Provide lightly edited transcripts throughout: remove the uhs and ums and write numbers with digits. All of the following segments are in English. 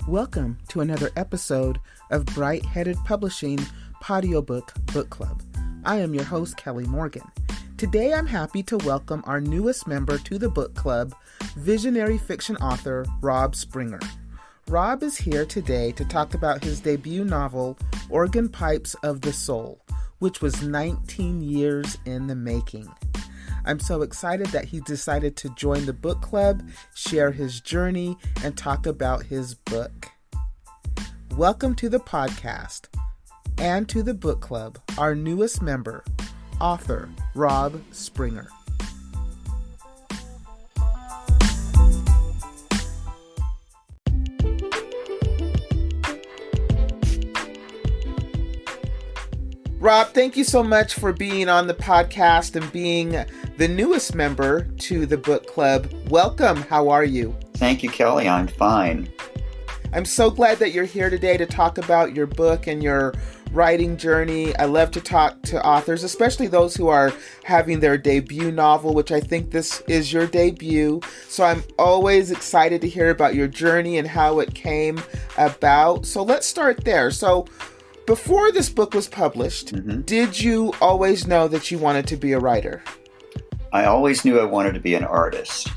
Welcome to another episode of Bright Headed Publishing Podiobook Book Club. I am your host, Kelly Morgan. Today I'm happy to welcome our newest member to the book club, visionary fiction author Rob Springer. Rob is here today to talk about his debut novel, Organ Pipes of the Soul, which was 19 years in the making. I'm so excited that he decided to join the book club, share his journey, and talk about his book. Welcome to the podcast and to the book club, our newest member, author Rob Springer. Rob, thank you so much for being on the podcast and being the newest member to the book club. Welcome. How are you? Thank you, Kelly. I'm fine. I'm so glad that you're here today to talk about your book and your writing journey. I love to talk to authors, especially those who are having their debut novel, which I think this is your debut. So I'm always excited to hear about your journey and how it came about. So let's start there. So before this book was published, did you always know that you wanted to be a writer? I always knew I wanted to be an artist.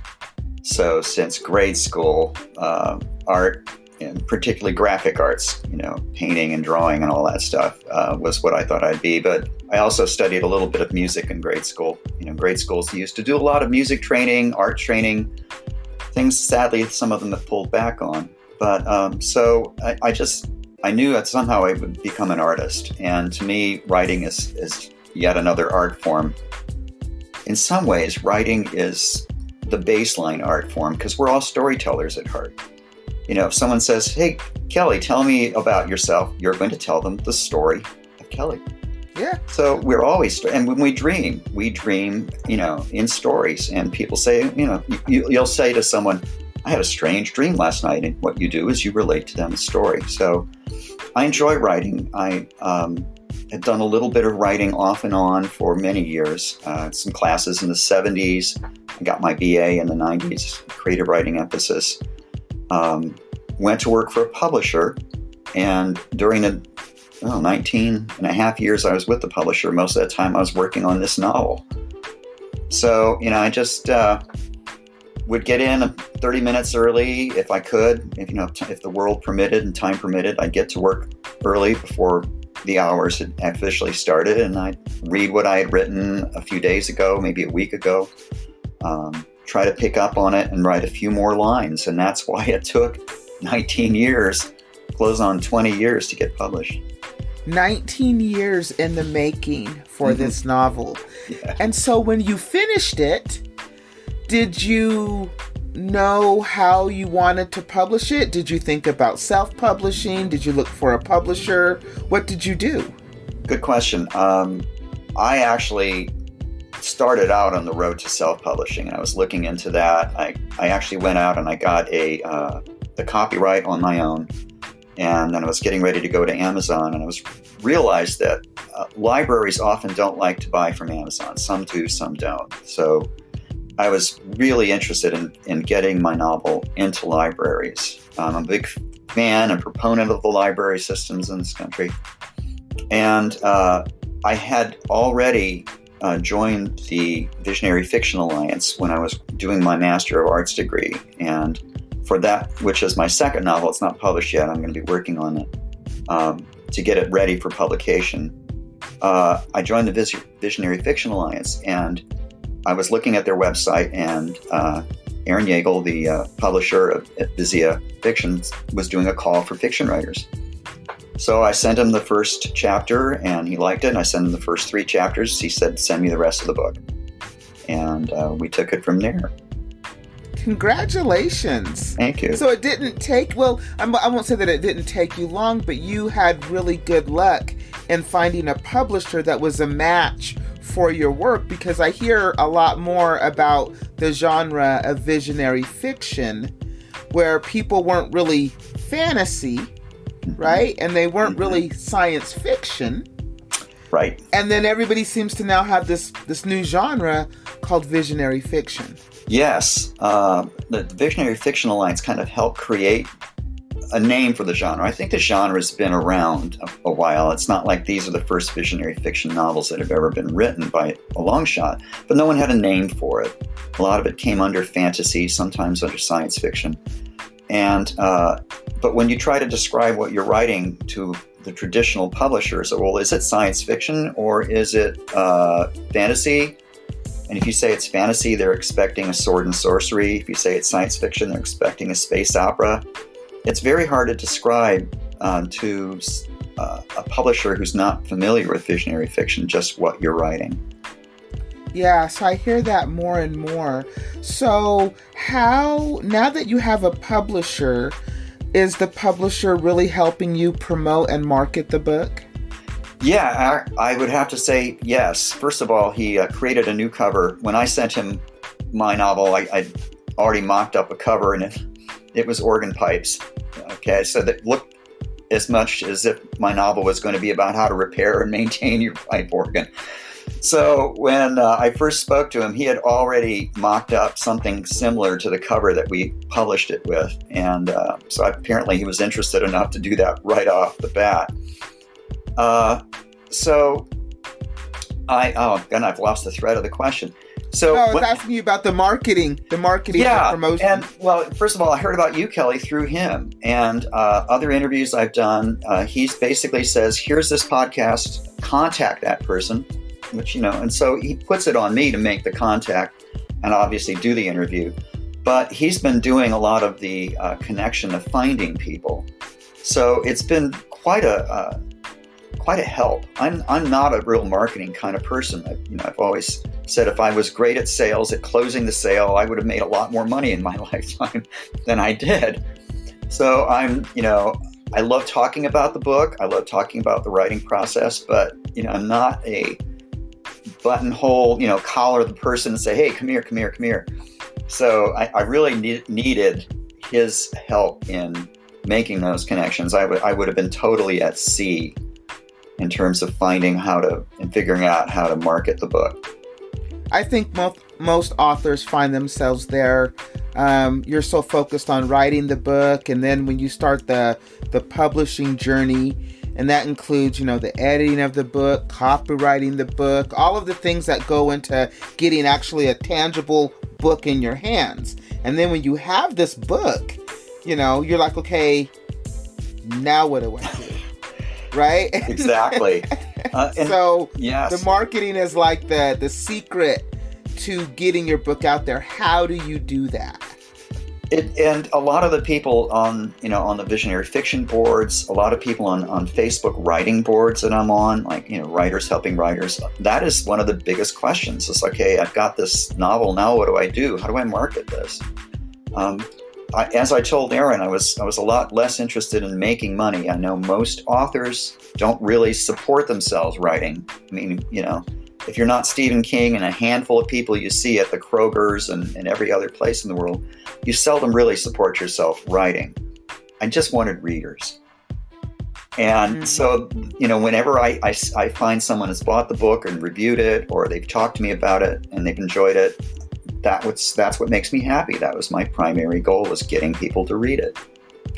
So since grade school, art, and particularly graphic arts, painting and drawing and all that stuff was what I thought I'd be. But I also studied a little bit of music in grade school. Grade schools used to do a lot of music training, art training, things sadly some of them have pulled back on. But so I knew that somehow I would become an artist. And to me, writing is yet another art form. In some ways, writing is the baseline art form because we're all storytellers at heart. If someone says, "Hey, Kelly, tell me about yourself," you're going to tell them the story of Kelly. Yeah. So we're always, and when we dream, in stories. And people say, you'll say to someone, "I had a strange dream last night." And what you do is you relate to them a story. So I enjoy writing. I had done a little bit of writing off and on for many years. Some classes in the 70s. I got my BA in the 90s, creative writing emphasis. Went to work for a publisher. And during the 19 and a half years I was with the publisher, most of that time I was working on this novel. So, I just would get in 30 minutes early if I could. If the world permitted and time permitted, I'd get to work early before the hours had officially started, and I'd read what I had written a few days ago, maybe a week ago, try to pick up on it and write a few more lines. And that's why it took 19 years, close on 20 years to get published. 19 years in the making for this novel. Yeah. And so when you finished it, did you know how you wanted to publish it? Did you think about self-publishing? Did you look for a publisher? What did you do? Good question. I actually started out on the road to self-publishing, and I was looking into that. I actually went out and I got the copyright on my own, and then I was getting ready to go to Amazon, and I realized that libraries often don't like to buy from Amazon. Some do, some don't. So I was really interested in getting my novel into libraries. I'm a big fan and proponent of the library systems in this country. And I had already joined the Visionary Fiction Alliance when I was doing my Master of Arts degree. And for that, which is my second novel, it's not published yet, I'm going to be working on it, to get it ready for publication. I joined the Visionary Fiction Alliance, and I was looking at their website, and Aaron Yeagle, the publisher of Vizia Fiction, was doing a call for fiction writers. So I sent him the first chapter, and he liked it, and I sent him the first 3 chapters. He said, "Send me the rest of the book." And we took it from there. Congratulations. Thank you. So it didn't take, I won't say that it didn't take you long, but you had really good luck in finding a publisher that was a match for your work, because I hear a lot more about the genre of visionary fiction where people weren't really fantasy, right? And they weren't really science fiction. Right. And then everybody seems to now have this new genre called visionary fiction. Yes. The Visionary Fiction Alliance kind of helped create a name for the genre. I think the genre's been around a while. It's not like these are the first visionary fiction novels that have ever been written by a long shot, but no one had a name for it. A lot of it came under fantasy, sometimes under science fiction. And but when you try to describe what you're writing to the traditional publishers, well, is it science fiction or is it fantasy? And if you say it's fantasy, they're expecting a sword and sorcery. If you say it's science fiction, they're expecting a space opera. It's very hard to describe to a publisher who's not familiar with visionary fiction just what you're writing. Yeah, so I hear that more and more. So how, now that you have a publisher, is the publisher really helping you promote and market the book? Yeah, I would have to say yes. First of all, he created a new cover. When I sent him my novel, I already mocked up a cover, and it was organ pipes. Okay, so that looked as much as if my novel was going to be about how to repair and maintain your pipe organ. So when I first spoke to him, he had already mocked up something similar to the cover that we published it with. And so apparently he was interested enough to do that right off the bat. I've lost the thread of the question. So no, I was asking you about the marketing the promotion. And well, first of all, I heard about you, Kelly, through him and other interviews I've done. He basically says, here's this podcast, contact that person, which, and so he puts it on me to make the contact and obviously do the interview. But he's been doing a lot of the connection of finding people. So it's been quite a help. I'm not a real marketing kind of person. I've always said if I was great at sales, at closing the sale, I would have made a lot more money in my lifetime than I did. So I love talking about the book. I love talking about the writing process, but I'm not a buttonhole, collar the person and say, hey, come here. So I really needed his help in making those connections. I would have been totally at sea in terms of figuring out how to market the book. I think most authors find themselves there. You're so focused on writing the book, and then when you start the publishing journey, and that includes, the editing of the book, copywriting the book, all of the things that go into getting actually a tangible book in your hands. And then when you have this book, you're like, okay, now what do I do? Right? Exactly. So yes. The marketing is like the secret to getting your book out there. How do you do that? And a lot of the people on the visionary fiction boards, a lot of people on Facebook writing boards that I'm on, like, writers helping writers, that is one of the biggest questions. It's like, hey, I've got this novel, now what do I do? How do I market this? As I told Aaron, I was a lot less interested in making money. I know most authors don't really support themselves writing. I mean, if you're not Stephen King and a handful of people you see at the Kroger's and every other place in the world, you seldom really support yourself writing. I just wanted readers. And so, whenever I find someone has bought the book and reviewed it, or they've talked to me about it and they've enjoyed it, that's what makes me happy. That was my primary goal, was getting people to read it.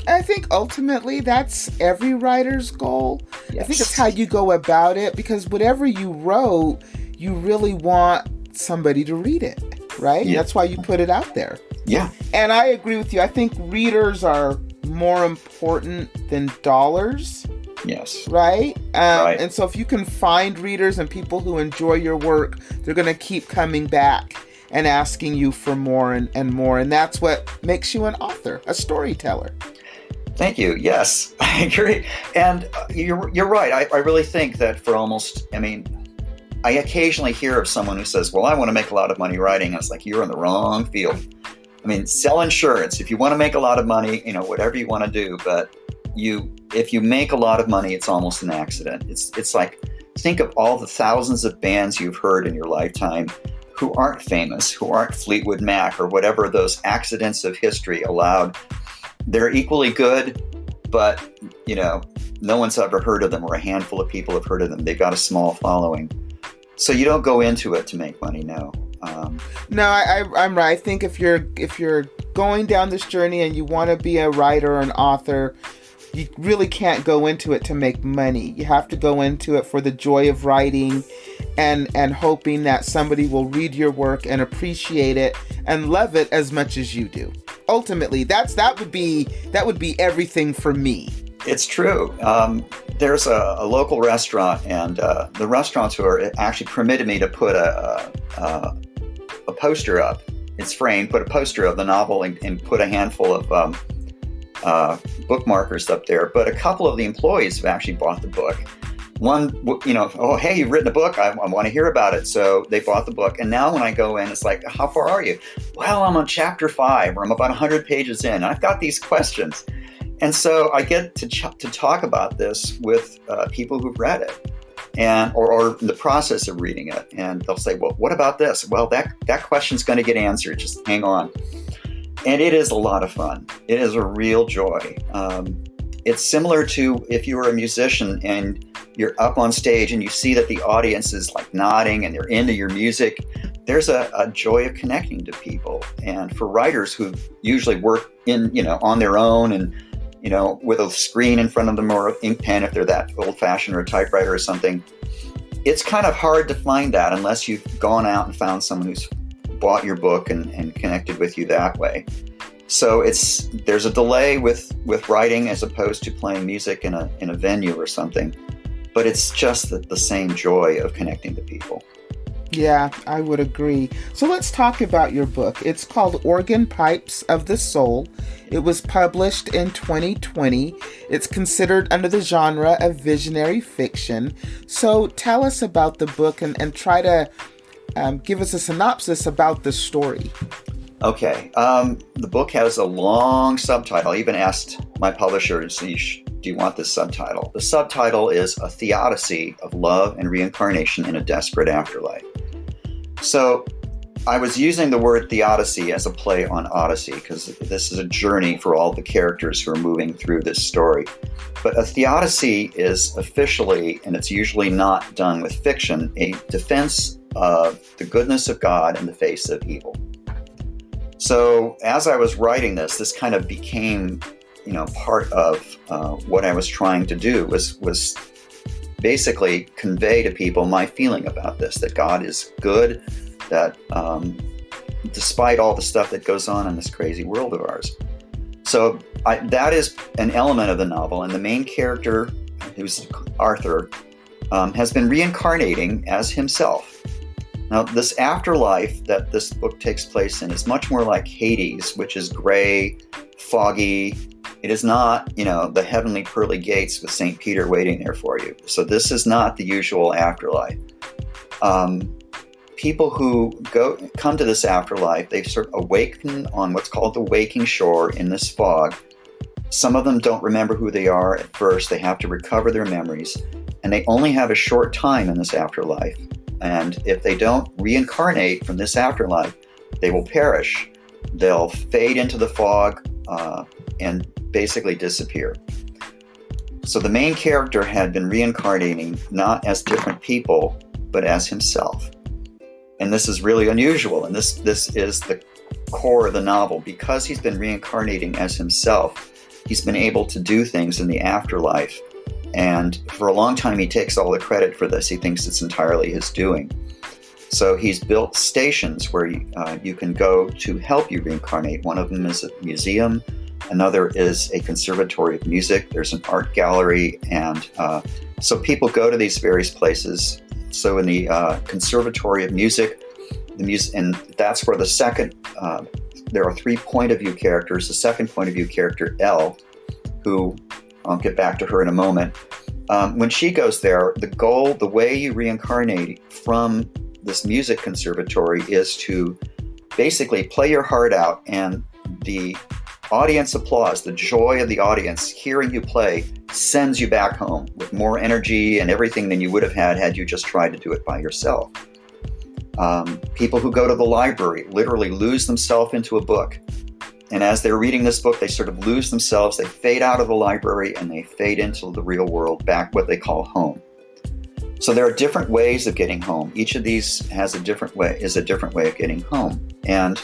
I think ultimately that's every writer's goal. Yes. I think it's how you go about it, because whatever you wrote, you really want somebody to read it, right? Yeah. That's why you put it out there. Yeah. And I agree with you. I think readers are more important than dollars. Yes. Right? Right. And so if you can find readers and people who enjoy your work, they're going to keep coming back and asking you for more and more. And that's what makes you an author, a storyteller. Thank you. Yes, I agree. And you're right. I really think that I occasionally hear of someone who says, well, I want to make a lot of money writing. I was like, you're in the wrong field. Sell insurance. If you want to make a lot of money, whatever you want to do. But if you make a lot of money, it's almost an accident. It's like, think of all the thousands of bands you've heard in your lifetime who aren't famous, who aren't Fleetwood Mac or whatever those accidents of history allowed. They're equally good, but, no one's ever heard of them, or a handful of people have heard of them. They've got a small following. So you don't go into it to make money, no. No, I'm right. I think if you're going down this journey and you want to be a writer or an author, you really can't go into it to make money. You have to go into it for the joy of writing and hoping that somebody will read your work and appreciate it and love it as much as you do. Ultimately, that would be everything for me. It's true. There's a local restaurant, and the restaurateur actually permitted me to put a poster up. It's framed, put a poster of the novel and put a handful of bookmarkers up there. But a couple of the employees have actually bought the book. One, oh, hey, you've written a book. I want to hear about it. So they bought the book. And now when I go in, it's like, how far are you? Well, I'm on chapter 5, or I'm about 100 pages in. I've got these questions. And so I get to talk about this with people who've read it and or in the process of reading it. And they'll say, well, what about this? Well, that question's going to get answered. Just hang on. And it is a lot of fun. It is a real joy. It's similar to if you were a musician and you're up on stage and you see that the audience is like nodding and they're into your music. There's a joy of connecting to people. And for writers who usually work on their own and, with a screen in front of them or an ink pen, if they're that old fashioned, or a typewriter or something, it's kind of hard to find that unless you've gone out and found someone who's bought your book and connected with you that way. So there's a delay with writing as opposed to playing music in a venue or something, but it's just the same joy of connecting to people. Yeah, I would agree. So let's talk about your book. It's called Organ Pipes of the Soul. It was published in 2020. It's considered under the genre of visionary fiction. So tell us about the book and try to give us a synopsis about the story. Okay. The book has a long subtitle. I even asked my publisher, do you want this subtitle? The subtitle is A Theodicy of Love and Reincarnation in a Desperate Afterlife. So I was using the word theodicy as a play on Odyssey, because this is a journey for all the characters who are moving through this story. But a theodicy is officially, and it's usually not done with fiction, a defense of the goodness of God in the face of evil. So as I was writing this kind of became, part of what I was trying to do was basically convey to people my feeling about this, that God is good, that despite all the stuff that goes on in this crazy world of ours. So that is an element of the novel, and the main character, who's Arthur, has been reincarnating as himself. Now, this afterlife that this book takes place in is much more like Hades, which is gray, foggy. It is not, the heavenly pearly gates with St. Peter waiting there for you. So this is not the usual afterlife. People who come to this afterlife, they sort of awaken on what's called the waking shore in this fog. Some of them don't remember who they are at first. They have to recover their memories, and they only have a short time in this afterlife. And if they don't reincarnate from this afterlife, they will perish. They'll fade into the fog and basically disappear. So the main character had been reincarnating not as different people, but as himself. And this is really unusual. And this is the core of the novel. Because he's been reincarnating as himself, he's been able to do things in the afterlife. And for a long time, he takes all the credit for this. He thinks it's entirely his doing. So he's built stations where you can go to help you reincarnate. One of them is a museum. Another is a conservatory of music. There's an art gallery. And so people go to these various places. So in the conservatory of music, and that's where the second, there are 3 point of view characters. The second point of view character, Elle, who I'll get back to her in a moment. When she goes there, the way you reincarnate from this music conservatory is to basically play your heart out, and the audience applause, the joy of the audience hearing you play, sends you back home with more energy and everything than you would have had you just tried to do it by yourself. People who go to the library literally lose themselves into a book. And as they're reading this book, they sort of lose themselves. They fade out of the library and they fade into the real world, back what they call home. So there are different ways of getting home. Each of these is a different way of getting home. And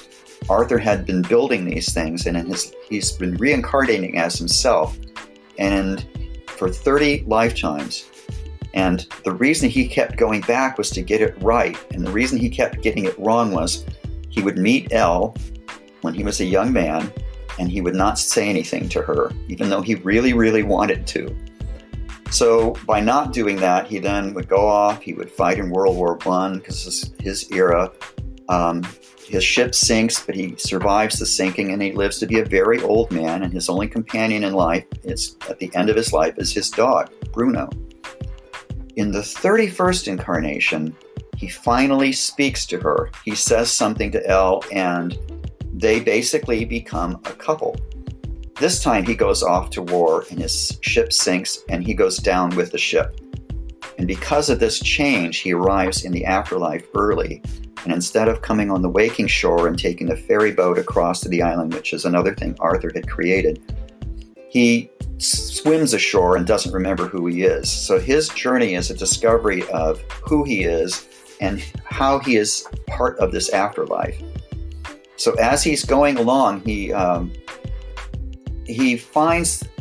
Arthur had been building these things, and he's been reincarnating as himself, and for 30 lifetimes. And the reason he kept going back was to get it right. And the reason he kept getting it wrong was he would meet Elle when he was a young man, and he would not say anything to her, even though he really, really wanted to. So by not doing that, he then would go off. He would fight in World War I, because his era. His ship sinks, but he survives the sinking, and he lives to be a very old man, and his only companion in life, at the end of his life, is his dog, Bruno. In the 31st incarnation, he finally speaks to her. He says something to Elle, and they basically become a couple. This time he goes off to war, and his ship sinks, and he goes down with the ship. And because of this change, he arrives in the afterlife early. And instead of coming on the waking shore and taking the ferry boat across to the island, which is another thing Arthur had created, he swims ashore and doesn't remember who he is. So his journey is a discovery of who he is and how he is part of this afterlife. So as he's going along, he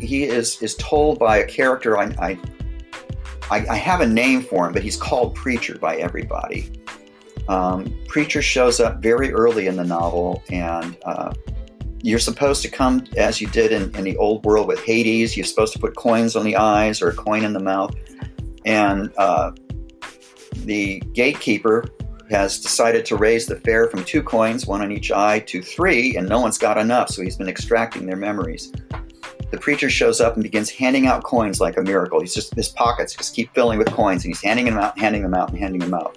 is told by a character, I have a name for him, but he's called Preacher by everybody. Preacher shows up very early in the novel, and you're supposed to come as you did in the old world with Hades. You're supposed to put coins on the eyes or a coin in the mouth. And the gatekeeper has decided to raise the fare from 2 coins, 1 on each eye, to 3, and no one's got enough, so he's been extracting their memories. The preacher shows up and begins handing out coins like a miracle. His pockets just keep filling with coins, and he's handing them out, handing them out, and handing them out.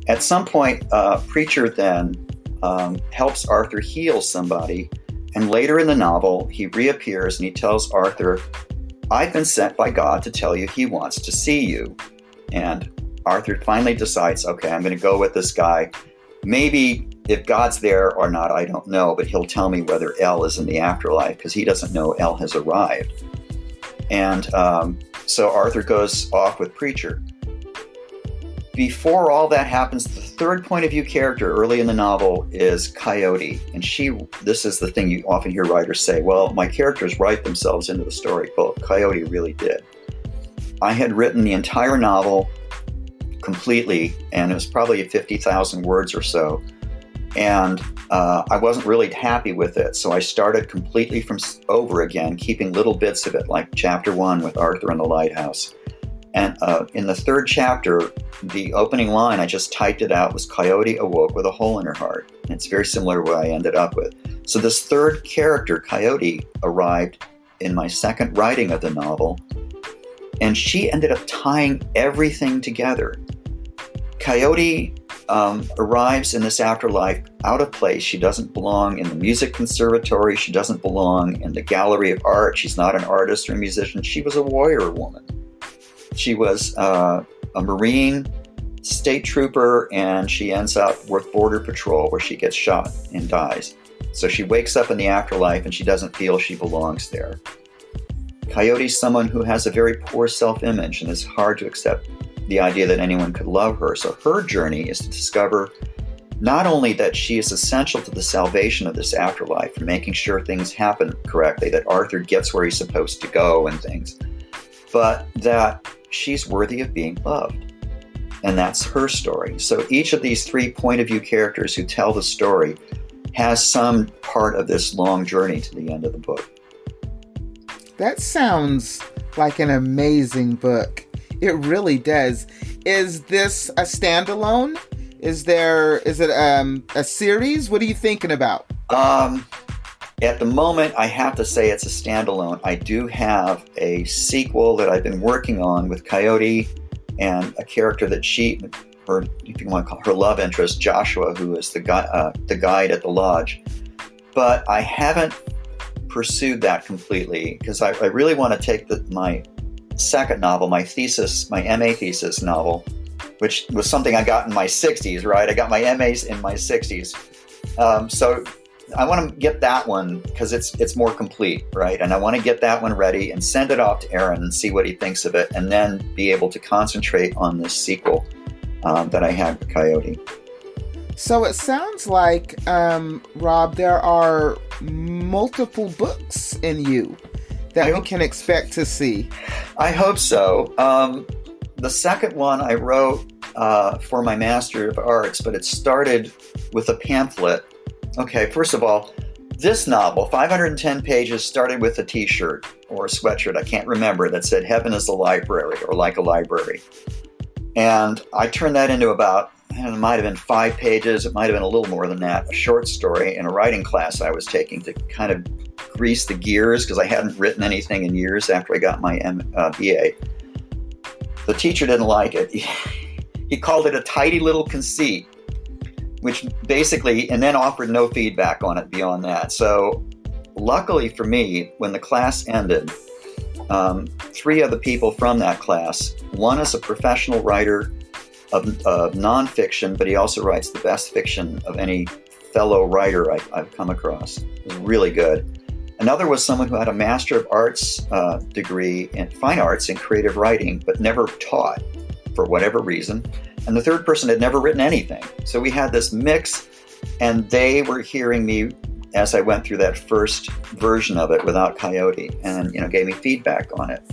At some point, Preacher then helps Arthur heal somebody, and later in the novel, he reappears and he tells Arthur, "I've been sent by God to tell you he wants to see you." And Arthur finally decides, okay, I'm going to go with this guy. Maybe if God's there or not, I don't know, but he'll tell me whether Elle is in the afterlife, because he doesn't know Elle has arrived. And so Arthur goes off with Preacher. Before all that happens, the third point of view character early in the novel is Coyote. And this is the thing you often hear writers say, well, my characters write themselves into the story. Well, Coyote really did. I had written the entire novel completely, and it was probably 50,000 words or so. And I wasn't really happy with it. So I started completely from over again, keeping little bits of it, like chapter 1 with Arthur in the lighthouse. And in the 3rd chapter, the opening line, I just typed it out, was Coyote awoke with a hole in her heart. And it's very similar to what I ended up with. So this 3rd character, Coyote, arrived in my 2nd writing of the novel. And she ended up tying everything together. Coyote arrives in this afterlife out of place. She doesn't belong in the music conservatory. She doesn't belong in the gallery of art. She's not an artist or a musician. She was a warrior woman. She was a Marine state trooper, and she ends up with Border Patrol, where she gets shot and dies. So she wakes up in the afterlife, and she doesn't feel she belongs there. Coyote's someone who has a very poor self-image, and it's hard to accept the idea that anyone could love her. So her journey is to discover not only that she is essential to the salvation of this afterlife and making sure things happen correctly, that Arthur gets where he's supposed to go and things, but that she's worthy of being loved. And that's her story. So each of these 3 point of view characters who tell the story has some part of this long journey to the end of the book. That sounds like an amazing book. It really does. Is this a standalone? Is it a series? What are you thinking about? At the moment, I have to say it's a standalone. I do have a sequel that I've been working on with Coyote and a character that or if you want to call her love interest, Joshua, who is the guide at the lodge. But I haven't pursued that completely, because I really want to take my 2nd novel, my thesis, my MA thesis novel, which was something I got in my 60s, right? I got my MAs in my 60s. So to get that one because it's more complete, right? And I want to get that one ready and send it off to Aaron and see what he thinks of it, and then be able to concentrate on this sequel that I had with Coyote. So it sounds like, Rob, there are multiple books in you that we can expect to see. I hope so. The second one I wrote for my Master of Arts, but it started with a pamphlet. Okay, first of all, this novel, 510 pages, started with a t-shirt or a sweatshirt, I can't remember, that said, "Heaven is a library," or "Like a library." And I turned that into about, it might have been 5 pages, it might have been a little more than that, a short story in a writing class I was taking to kind of grease the gears, because I hadn't written anything in years after I got my BA. The teacher didn't like it. He called it a tidy little conceit, which basically, and then offered no feedback on it beyond that. So luckily for me, when the class ended, 3 of the people from that class, one is a professional writer of nonfiction, but he also writes the best fiction of any fellow writer I've come across. It was really good. Another was someone who had a Master of Arts degree in fine arts and creative writing, but never taught for whatever reason. And the third person had never written anything. So we had this mix, and they were hearing me as I went through that first version of it without Coyote, and gave me feedback on it.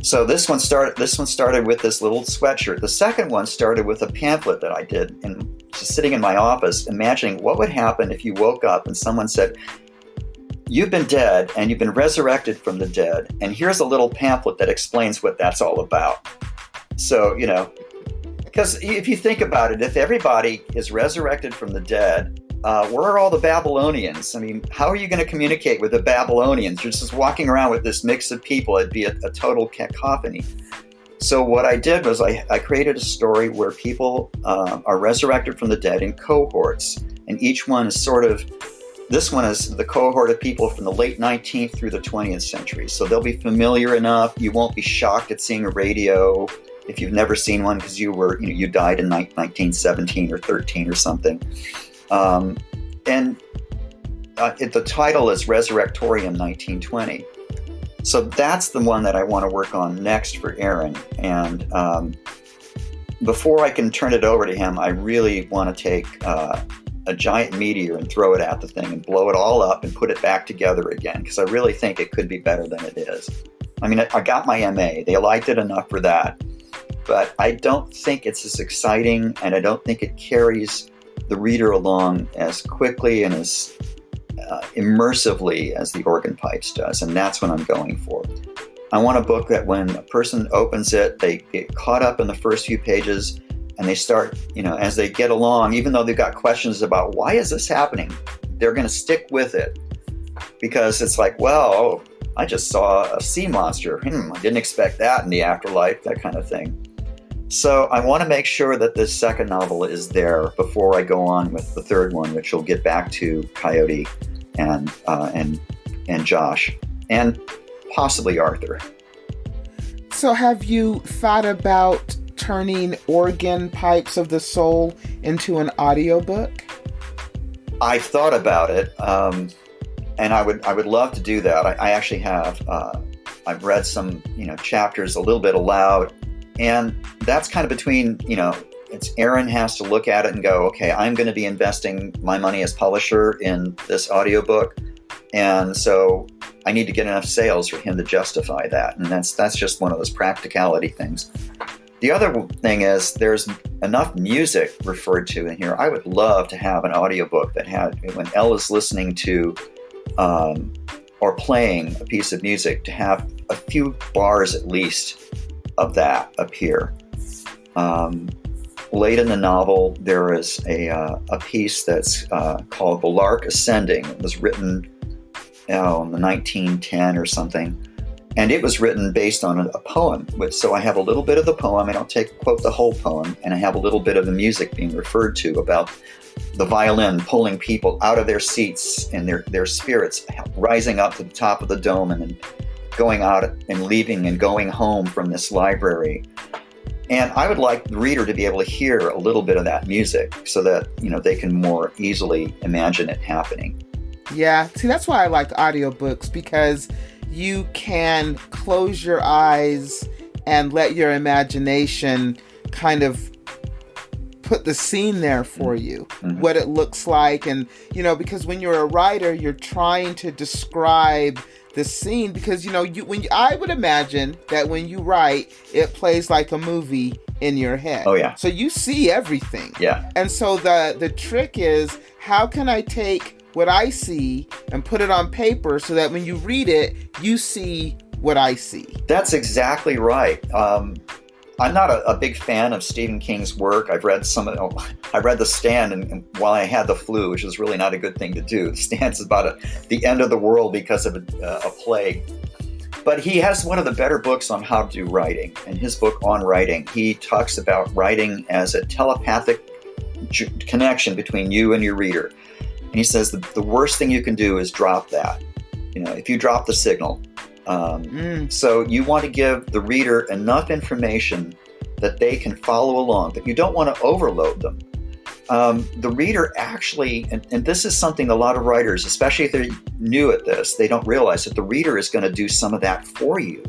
So this one started with this little sweatshirt. The second one started with a pamphlet that I did, and just sitting in my office, imagining what would happen if you woke up and someone said, "You've been dead and you've been resurrected from the dead, and here's a little pamphlet that explains what that's all about." So, because if you think about it, if everybody is resurrected from the dead, where are all the Babylonians? I mean, how are you going to communicate with the Babylonians? You're just walking around with this mix of people. It'd be a total cacophony. So what I did was I created a story where people are resurrected from the dead in cohorts, and each one is this one is the cohort of people from the late 19th through the 20th century. So they'll be familiar enough. You won't be shocked at seeing a radio if you've never seen one, because you died in 1917 or 13 or something. The title is Resurrectorium 1920. So that's the one that I want to work on next for Aaron. And before I can turn it over to him, I really want to take a giant meteor and throw it at the thing and blow it all up and put it back together again, because I really think it could be better than it is. I mean, I got my MA. They liked it enough for that. But I don't think it's as exciting, and I don't think it carries the reader along as quickly and as immersively as the Organ Pipes does, and that's what I'm going for. I want a book that when a person opens it, they get caught up in the first few pages, and they start, as they get along, even though they've got questions about why is this happening, they're going to stick with it, because it's like, well, I just saw a sea monster. I didn't expect that in the afterlife, that kind of thing. So I want to make sure that this second novel is there before I go on with the third one, which will get back to Coyote and Josh and possibly Arthur. So have you thought about turning Organ Pipes of the Soul into an audiobook? I've thought about it, and I would love to do that. I actually have. I've read some chapters a little bit aloud. And that's kind of between, it's Aaron has to look at it and go, okay, I'm going to be investing my money as publisher in this audiobook. And so I need to get enough sales for him to justify that. And that's just one of those practicality things. The other thing is there's enough music referred to in here. I would love to have an audiobook that had, when Elle is listening to or playing a piece of music, to have a few bars at least of that appear. Late in the novel, there is a piece that's called "The Lark Ascending." It was written in the 1910 or something, and it was written based on a poem. So I have a little bit of the poem. I don't quote the whole poem, and I have a little bit of the music being referred to about the violin pulling people out of their seats and their spirits rising up to the top of the dome and then going out and leaving and going home from this library. And I would like the reader to be able to hear a little bit of that music so that, they can more easily imagine it happening. Yeah, see, that's why I like audiobooks, because you can close your eyes and let your imagination kind of put the scene there for you, what it looks like. And, because when you're a writer, you're trying to describe the scene, because, I would imagine that when you write, it plays like a movie in your head. Oh, yeah. So you see everything. Yeah. And so the trick is, how can I take what I see and put it on paper so that when you read it, you see what I see? That's exactly right. I'm not a big fan of Stephen King's work. I've read I read The Stand and while I had the flu, which is really not a good thing to do. The Stand is about the end of the world because of a plague. But he has one of the better books on how to do writing. In his book on writing, he talks about writing as a telepathic connection between you and your reader. And he says the worst thing you can do is drop that. If you drop the signal. So you want to give the reader enough information that they can follow along, but you don't want to overload them. The reader actually, and this is something a lot of writers, especially if they're new at this, they don't realize that the reader is going to do some of that for you.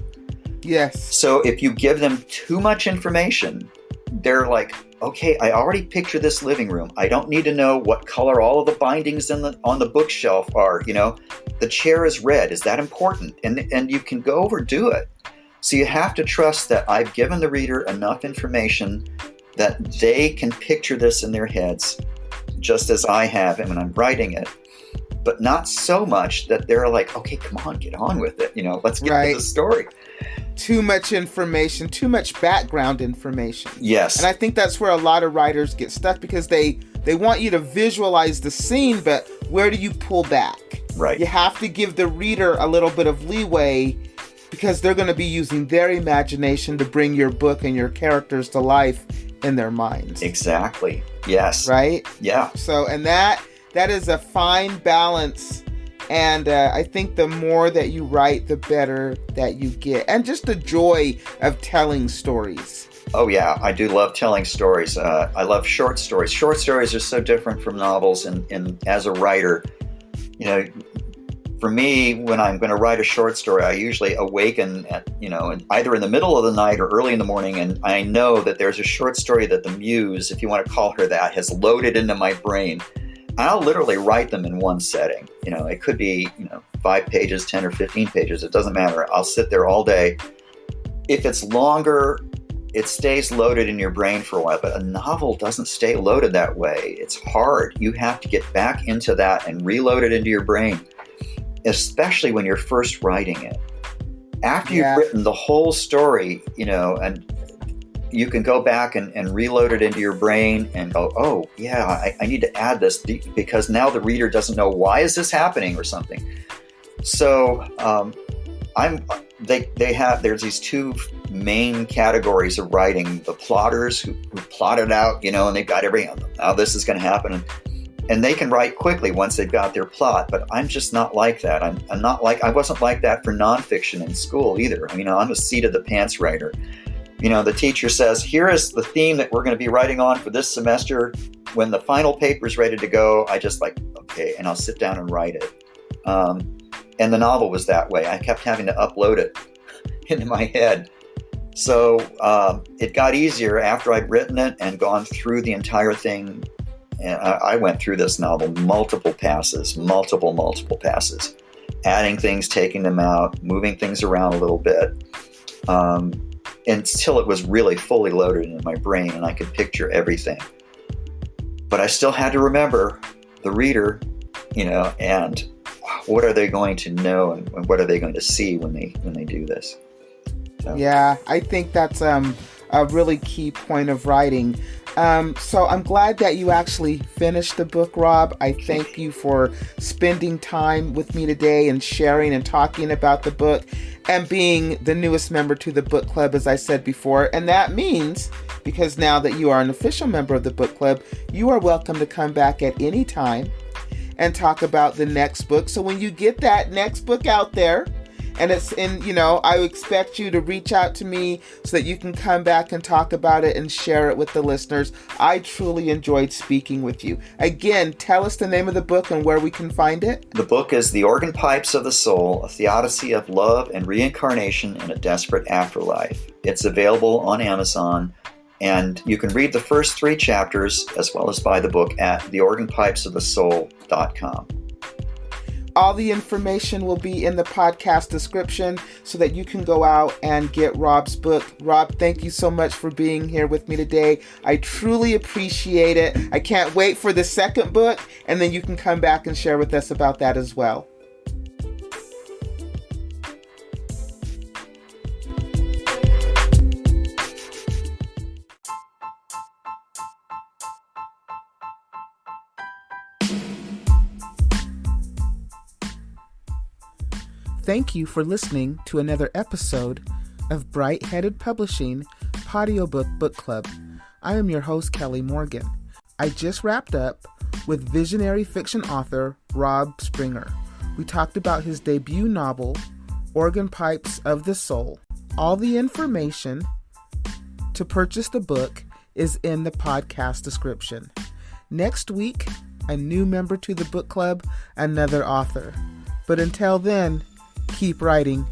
Yes. So if you give them too much information, they're like, okay, I already picture this living room. I don't need to know what color all of the bindings on the bookshelf are. The chair is red. Is that important? And you can go overdo it. So you have to trust that I've given the reader enough information that they can picture this in their heads, just as I have when I'm writing it. But not so much that they're like, okay, come on, get on with it. Let's get to the story. Too much information, too much background information. Yes. And I think that's where a lot of writers get stuck, because they want you to visualize the scene, but where do you pull back? Right. You have to give the reader a little bit of leeway, because they're going to be using their imagination to bring your book and your characters to life in their minds. Exactly. Yes. Right? Yeah. So, and that is a fine balance. And I think the more that you write, the better that you get. And just the joy of telling stories. Oh, yeah. I do love telling stories. I love short stories. Short stories are so different from novels. And as a writer, for me, when I'm going to write a short story, I usually awaken at, either in the middle of the night or early in the morning. And I know that there's a short story that the muse, if you want to call her that, has loaded into my brain. I'll literally write them in one setting. It could be, 5 pages, 10 or 15 pages. It doesn't matter. I'll sit there all day. If it's longer, it stays loaded in your brain for a while, but a novel doesn't stay loaded that way. It's hard. You have to get back into that and reload it into your brain, especially when you're first writing it. After you've written the whole story, and you can go back and reload it into your brain and go, oh, yeah, I need to add this because now the reader doesn't know, why is this happening or something. So there's these two main categories of writing: the plotters who plot it out, and they've got everything, now this is going to happen. And they can write quickly once they've got their plot, but I'm just not like that. I wasn't like that for nonfiction in school either. I'm a seat of the pants writer. The teacher says, here is the theme that we're going to be writing on for this semester. When the final paper is ready to go, I just okay, and I'll sit down and write it. And the novel was that way. I kept having to upload it into my head. So it got easier after I'd written it and gone through the entire thing. And I went through this novel multiple passes, adding things, taking them out, moving things around a little bit. Until it was really fully loaded in my brain and I could picture everything. But I still had to remember the reader, and what are they going to know and what are they going to see when they do this. So. Yeah, I think that's a really key point of writing. So I'm glad that you actually finished the book, Rob. I thank you for spending time with me today and sharing and talking about the book and being the newest member to the book club, as I said before. And that means, because now that you are an official member of the book club, you are welcome to come back at any time and talk about the next book. So when you get that next book out there And I expect you to reach out to me so that you can come back and talk about it and share it with the listeners. I truly enjoyed speaking with you. Again, tell us the name of the book and where we can find it. The book is The Organ Pipes of the Soul, a theodicy of love and reincarnation in a desperate afterlife. It's available on Amazon, and you can read the first 3 chapters as well as buy the book at theorganpipesofthesoul.com. All the information will be in the podcast description so that you can go out and get Rob's book. Rob, thank you so much for being here with me today. I truly appreciate it. I can't wait for the second book, and then you can come back and share with us about that as well. Thank you for listening to another episode of Bright Headed Publishing Audiobook Book Club. I am your host, Kelly Morgan. I just wrapped up with visionary fiction author Rob Springer. We talked about his debut novel, Organ Pipes of the Soul. All the information to purchase the book is in the podcast description. Next week, a new member to the book club, another author. But until then, keep writing.